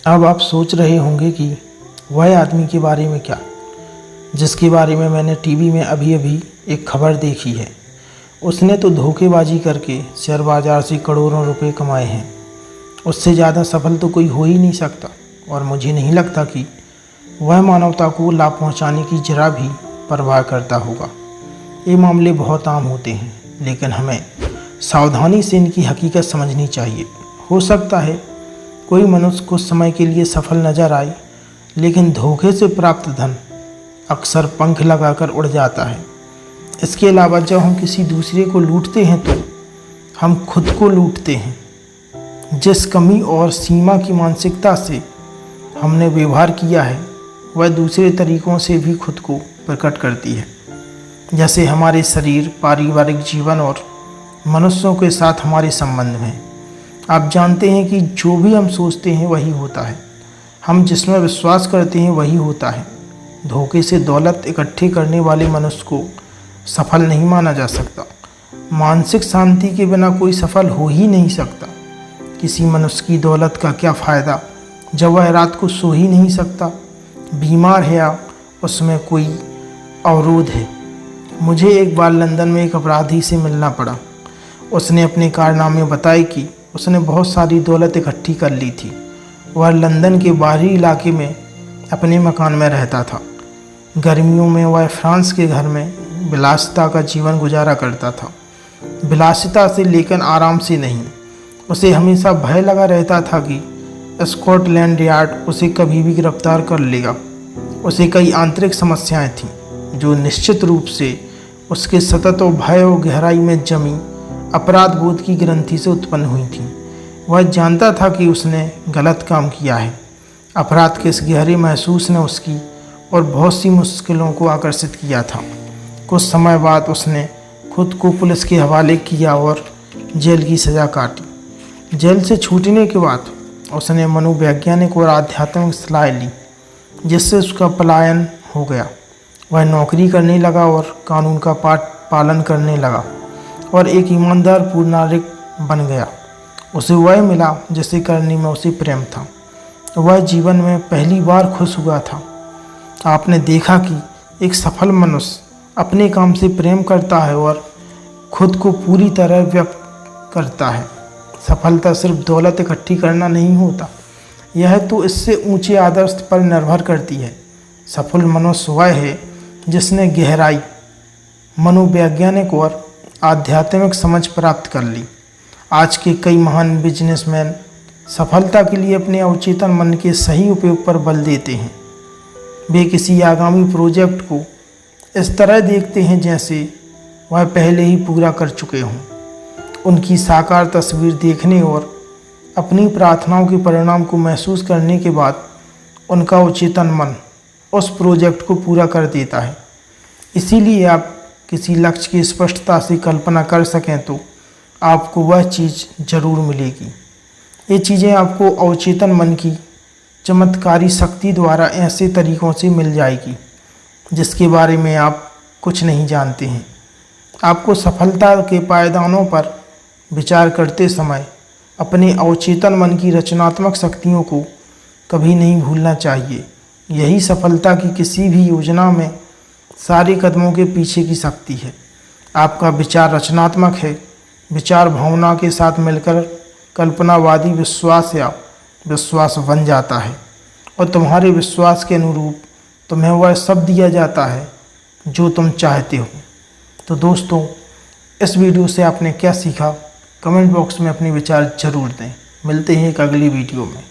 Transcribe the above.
अब आप सोच रहे होंगे कि वह आदमी के बारे में क्या, जिसके बारे में मैंने टीवी में अभी अभी एक खबर देखी है। उसने तो धोखेबाजी करके शेयर बाज़ार से करोड़ों रुपए कमाए हैं। उससे ज़्यादा सफल तो कोई हो ही नहीं सकता, और मुझे नहीं लगता कि वह मानवता को लाभ पहुंचाने की जरा भी परवाह करता होगा। ये मामले बहुत आम होते हैं, लेकिन हमें सावधानी से इनकी हकीकत समझनी चाहिए। हो सकता है कोई मनुष्य कुछ समय के लिए सफल नजर आए, लेकिन धोखे से प्राप्त धन अक्सर पंख लगाकर उड़ जाता है। इसके अलावा जब हम किसी दूसरे को लूटते हैं तो हम खुद को लूटते हैं। जिस कमी और सीमा की मानसिकता से हमने व्यवहार किया है, वह दूसरे तरीकों से भी खुद को प्रकट करती है, जैसे हमारे शरीर, पारिवारिक जीवन और मनुष्यों के साथ हमारे संबंध में। आप जानते हैं कि जो भी हम सोचते हैं वही होता है, हम जिसमें विश्वास करते हैं वही होता है। धोखे से दौलत इकट्ठी करने वाले मनुष्य को सफल नहीं माना जा सकता। मानसिक शांति के बिना कोई सफल हो ही नहीं सकता। किसी मनुष्य की दौलत का क्या फ़ायदा जब वह रात को सो ही नहीं सकता, बीमार है या उसमें कोई अवरोध है। मुझे एक बार लंदन में एक अपराधी से मिलना पड़ा। उसने अपने कारनामे बताए कि उसने बहुत सारी दौलत इकट्ठी कर ली थी। वह लंदन के बाहरी इलाके में अपने मकान में रहता था। गर्मियों में वह फ्रांस के घर में विलासिता का जीवन गुजारा करता था। विलासिता से लेकिन आराम से नहीं। उसे हमेशा भय लगा रहता था कि स्कॉटलैंड यार्ड उसे कभी भी गिरफ्तार कर लेगा। उसे कई आंतरिक समस्याएं थीं जो निश्चित रूप से उसके सतत और भय और गहराई में जमी अपराध बोध की ग्रंथि से उत्पन्न हुई थी। वह जानता था कि उसने गलत काम किया है। अपराध के इस गहरे महसूस ने उसकी और बहुत सी मुश्किलों को आकर्षित किया था। कुछ समय बाद उसने खुद को पुलिस के हवाले किया और जेल की सज़ा काटी। जेल से छूटने के बाद उसने मनोवैज्ञानिक और आध्यात्मिक सलाह ली, जिससे उसका पलायन हो गया। वह नौकरी करने लगा और कानून का पालन करने लगा और एक ईमानदार पूर्ण नागरिक बन गया। उसे वह मिला जिसे करने में उसे प्रेम था। वह जीवन में पहली बार खुश हुआ था। आपने देखा कि एक सफल मनुष्य अपने काम से प्रेम करता है और खुद को पूरी तरह व्यक्त करता है। सफलता सिर्फ दौलत इकट्ठी करना नहीं होता, यह तो इससे ऊंचे आदर्श पर निर्भर करती है। सफल मनुष्य वह है जिसने गहराई, मनोवैज्ञानिक और आध्यात्मिक समझ प्राप्त कर ली। आज के कई महान बिजनेसमैन सफलता के लिए अपने अवचेतन मन के सही उपयोग पर बल देते हैं। वे किसी आगामी प्रोजेक्ट को इस तरह देखते हैं जैसे वह पहले ही पूरा कर चुके हों। उनकी साकार तस्वीर देखने और अपनी प्रार्थनाओं के परिणाम को महसूस करने के बाद उनका अवचेतन मन उस प्रोजेक्ट को पूरा कर देता है। इसीलिए आप किसी लक्ष्य की स्पष्टता से कल्पना कर सकें तो आपको वह चीज़ जरूर मिलेगी। ये चीज़ें आपको अवचेतन मन की चमत्कारी शक्ति द्वारा ऐसे तरीक़ों से मिल जाएगी जिसके बारे में आप कुछ नहीं जानते हैं। आपको सफलता के पायदानों पर विचार करते समय अपने अवचेतन मन की रचनात्मक शक्तियों को कभी नहीं भूलना चाहिए। यही सफलता की किसी भी योजना में सारे कदमों के पीछे की शक्ति है। आपका विचार रचनात्मक है। विचार भावना के साथ मिलकर कल्पनावादी विश्वास या विश्वास बन जाता है, और तुम्हारे विश्वास के अनुरूप तुम्हें वह सब दिया जाता है जो तुम चाहते हो। तो दोस्तों, इस वीडियो से आपने क्या सीखा, कमेंट बॉक्स में अपने विचार जरूर दें। मिलते हैं एक अगली वीडियो में।